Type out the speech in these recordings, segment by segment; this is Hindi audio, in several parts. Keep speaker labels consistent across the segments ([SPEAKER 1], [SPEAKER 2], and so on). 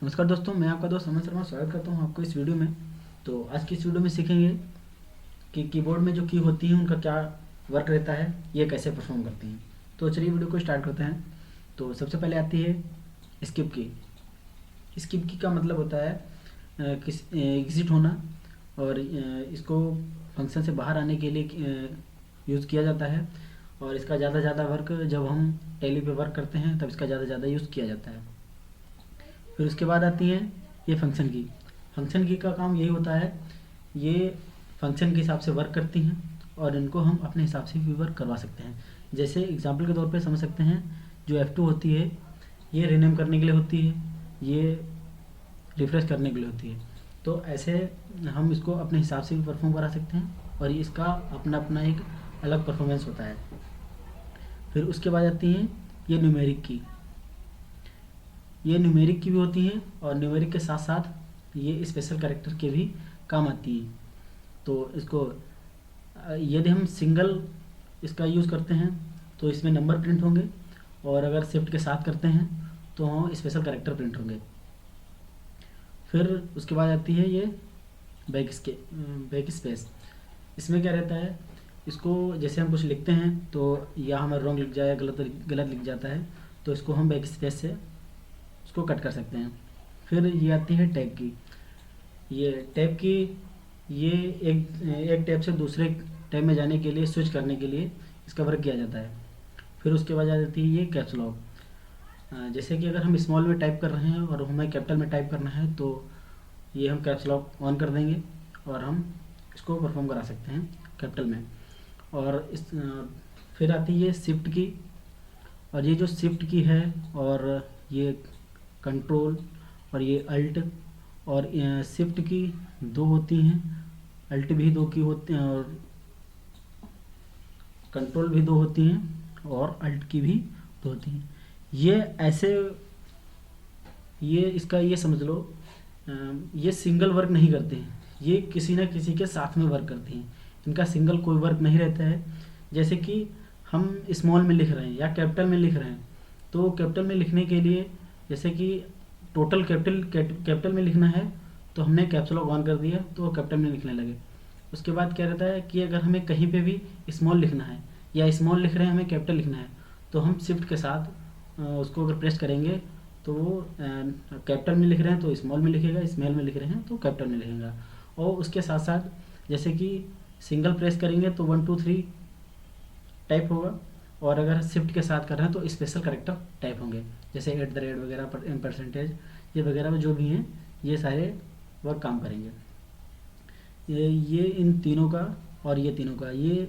[SPEAKER 1] नमस्कार दोस्तों, मैं आपका दोस्त अमन शर्मा स्वागत करता हूं आपको इस वीडियो में। तो आज की इस वीडियो में सीखेंगे कि कीबोर्ड में जो की होती हैं उनका क्या वर्क रहता है, ये कैसे परफॉर्म करती हैं। तो चलिए वीडियो को स्टार्ट करते हैं। तो सबसे पहले आती है स्किप की। स्किप की का मतलब होता है किस एग्जिट होना, और इसको फंक्शन से बाहर आने के लिए यूज़ किया जाता है। और इसका ज़्यादा वर्क जब हम टैली पे वर्क करते हैं तब इसका ज़्यादा यूज़ किया जाता है। फिर उसके बाद आती हैं ये फंक्शन की। फंक्शन की का काम यही होता है, ये फंक्शन के हिसाब से वर्क करती हैं और इनको हम अपने हिसाब से भी वर्क करवा सकते हैं। जैसे एग्जांपल के तौर पे समझ सकते हैं, जो F2 होती है ये रीनेम करने के लिए होती है, ये रिफ्रेश करने के लिए होती है। तो ऐसे हम इसको अपने हिसाब से भी परफॉर्म करा सकते हैं और इसका अपना अपना एक अलग परफॉर्मेंस होता है। फिर उसके बाद आती हैं ये न्यूमेरिक की। ये न्यूमेरिक की भी होती हैं और न्यूमेरिक के साथ साथ ये स्पेशल कैरेक्टर के भी काम आती हैं। तो इसको यदि हम सिंगल इसका यूज़ करते हैं तो इसमें नंबर प्रिंट होंगे, और अगर शिफ्ट के साथ करते हैं तो स्पेशल कैरेक्टर प्रिंट होंगे। फिर उसके बाद आती है ये बैक स्पेस। इसमें क्या रहता है, इसको जैसे हम कुछ लिखते हैं तो या हमें रॉन्ग लिख जाए, गलत लिख जाता है, तो इसको हम बैक स्पेस से उसको कट कर सकते हैं। फिर ये आती है टैब की। ये टैब की ये एक टैब से दूसरे टैब में जाने के लिए, स्विच करने के लिए इसका वर्क किया जाता है। फिर उसके बाद आ जाती है ये कैप्स लॉक। जैसे कि अगर हम स्मॉल में टाइप कर रहे हैं और हमें कैपिटल में टाइप करना है तो ये हम कैप्स लॉक ऑन कर देंगे और हम इसको परफॉर्म करा सकते हैं कैपिटल में। और फिर आती है शिफ्ट की। और ये जो शिफ्ट की है और ये कंट्रोल और ये अल्ट, और शिफ्ट की दो होती हैं, अल्ट भी दो की होती हैं और कंट्रोल भी दो होती हैं और अल्ट की भी दो होती हैं। ये ऐसे ये इसका ये समझ लो, ये सिंगल वर्क नहीं करते हैं, ये किसी ना किसी के साथ में वर्क करते हैं। इनका सिंगल कोई वर्क नहीं रहता है। जैसे कि हम स्मॉल में लिख रहे हैं या कैपिटल में लिख रहे हैं, तो कैपिटल में लिखने के लिए जैसे कि टोटल कैपिटल में लिखना है तो हमने कैप्स लॉक ऑन कर दिया तो वो कैपिटल में लिखने लगे। उसके बाद क्या रहता है कि अगर हमें कहीं पे भी स्मॉल लिखना है या स्मॉल लिख रहे हैं हमें कैपिटल लिखना है, तो हम शिफ्ट के साथ उसको अगर प्रेस करेंगे तो वो कैपिटल में लिख रहे हैं तो स्मॉल में लिखेगा, स्मॉल में लिख रहे हैं तो कैपिटल में लिखेगा। और उसके साथ साथ जैसे कि सिंगल प्रेस करेंगे तो 1 2 3 टाइप होगा, और अगर शिफ्ट के साथ कर रहे हैं तो स्पेशल कैरेक्टर टाइप होंगे, जैसे @ वगैरह, परसेंटेज, ये वगैरह जो भी हैं ये सारे वर्क काम करेंगे। ये इन तीनों का और ये तीनों का ये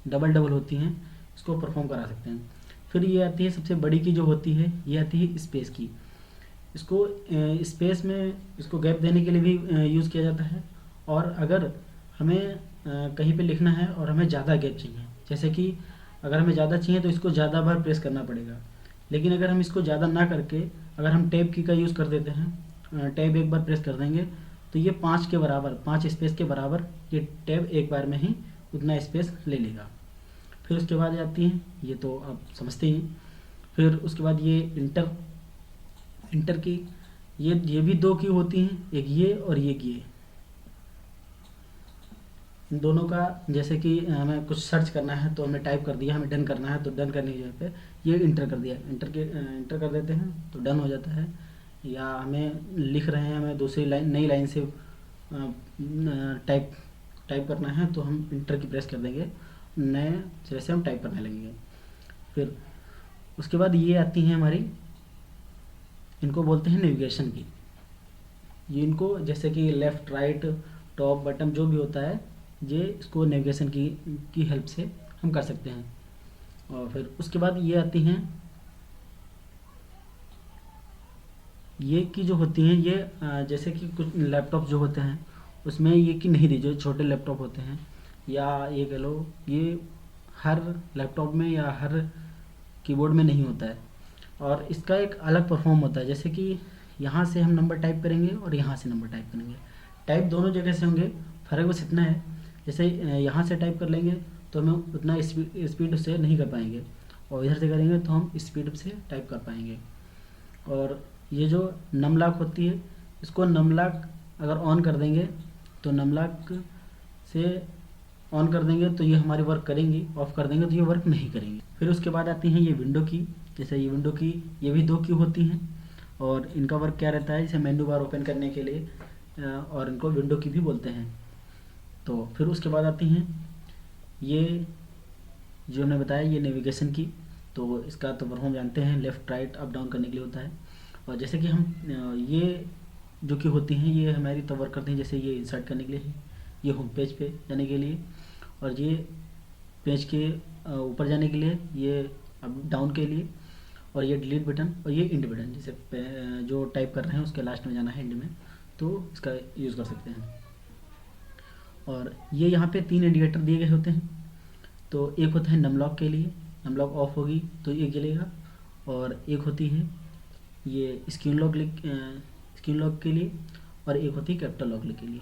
[SPEAKER 1] डबल होती हैं, इसको परफॉर्म करा सकते हैं। फिर ये आती है सबसे बड़ी की जो होती है, ये आती है स्पेस की। इसको स्पेस में इसको गैप देने के लिए भी यूज़ किया जाता है। और अगर हमें कहीं पे लिखना है और हमें ज़्यादा गैप चाहिए, जैसे कि अगर हमें ज़्यादा चाहिए तो इसको ज़्यादा बार प्रेस करना पड़ेगा। लेकिन अगर हम इसको ज़्यादा ना करके अगर हम टैब की का यूज़ कर देते हैं, टैब एक बार प्रेस कर देंगे तो ये 5 के बराबर, 5 स्पेस के बराबर ये टैब एक बार में ही उतना स्पेस ले लेगा। फिर उसके बाद आती हैं, ये तो आप समझते ही हैं। फिर उसके बाद ये इंटर की। ये भी दो की होती हैं, एक ये और एक ये। इन दोनों का जैसे कि हमें कुछ सर्च करना है तो हमने टाइप कर दिया, हमें डन करना है तो डन करने की जगह पे ये इंटर कर दिया, इंटर कर देते हैं तो डन हो जाता है। या हमें लिख रहे हैं, हमें दूसरी लाइन, नई लाइन से टाइप करना है तो हम इंटर की प्रेस कर देंगे, नए सिरे से हम टाइप करने लगेंगे। फिर उसके बाद ये आती हैं हमारी, इनको बोलते हैं नेविगेशन की। ये इनको जैसे कि लेफ़्ट, राइट, टॉप, बटन जो भी होता है, ये इसको नेविगेशन की हेल्प से हम कर सकते हैं। और फिर उसके बाद ये आती हैं, ये की जो होती हैं ये जैसे कि कुछ लैपटॉप जो होते हैं उसमें ये की नहीं दी, जो छोटे लैपटॉप होते हैं, या ये कह लो ये हर लैपटॉप में या हर कीबोर्ड में नहीं होता है। और इसका एक अलग परफॉर्म होता है, जैसे कि यहाँ से हम नंबर टाइप करेंगे और यहाँ से नंबर टाइप करेंगे, टाइप दोनों जगह से होंगे, फ़र्क बस इतना है जैसे यहाँ से टाइप कर लेंगे तो हमें उतना स्पीड से नहीं कर पाएंगे, और इधर से करेंगे तो हम स्पीड से टाइप कर पाएंगे। और ये जो नम लॉक होती है, इसको नम लॉक अगर ऑन कर देंगे तो नम लॉक से ऑन कर देंगे तो ये हमारी वर्क करेंगी, ऑफ कर देंगे तो ये वर्क नहीं करेंगी। फिर उसके बाद आती हैं ये विंडो की। जैसे ये विंडो की, ये भी 2 की होती हैं और इनका वर्क क्या रहता है, जैसे मेन्यू बार ओपन करने के लिए, और इनको विंडो की भी बोलते हैं। तो फिर उसके बाद आती हैं ये जो हमने बताया, ये नेविगेशन की। तो इसका तो हम जानते हैं, लेफ़्ट राइट अप डाउन करने के लिए होता है। और जैसे कि हम ये जो कि होती हैं, ये हमारी तब वर्क करती हैं। जैसे ये इंसर्ट करने के लिए है, ये होम पेज पे जाने के लिए, और ये पेज के ऊपर जाने के लिए, ये अप डाउन के लिए, और ये डिलीट बटन और ये इंड बटन। जैसे जो टाइप कर रहे हैं उसके लास्ट में जाना है, इंड में, तो इसका यूज़ कर सकते हैं। और ये यहाँ पे 3 इंडिकेटर दिए गए होते हैं। तो एक होता है नम लॉक के लिए, नम लॉक ऑफ होगी तो ये जलेगा। और एक होती है ये स्क्रीन लॉक के लिए, और एक होती है कैपिटल लॉक के लिए।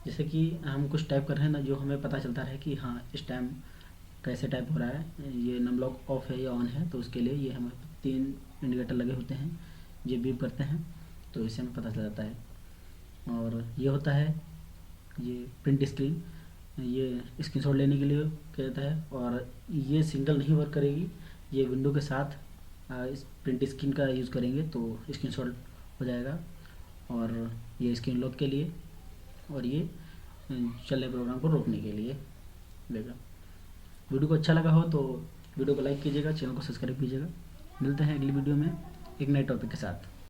[SPEAKER 1] जैसे कि हम कुछ टाइप कर रहे हैं ना, जो हमें पता चलता है कि हाँ इस टाइम कैसे टाइप हो रहा है, ये नम लॉक ऑफ है या ऑन है, तो उसके लिए ये हमें 3 इंडिकेटर लगे होते हैं, ये बीप करते हैं, तो इससे हमें पता चल जाता है। और ये होता है ये प्रिंट स्क्रीन, ये स्क्रीनशॉट लेने के लिए कहता है। और ये सिंगल नहीं वर्क करेगी, ये विंडो के साथ इस प्रिंट स्क्रीन का यूज़ करेंगे तो स्क्रीनशॉट हो जाएगा। और ये स्क्रीन लॉक के लिए, और ये चल रहे प्रोग्राम को रोकने के लिए लेगा। वीडियो को अच्छा लगा हो तो वीडियो को लाइक कीजिएगा, चैनल को सब्सक्राइब कीजिएगा। मिलते हैं अगली वीडियो में एक नए टॉपिक के साथ।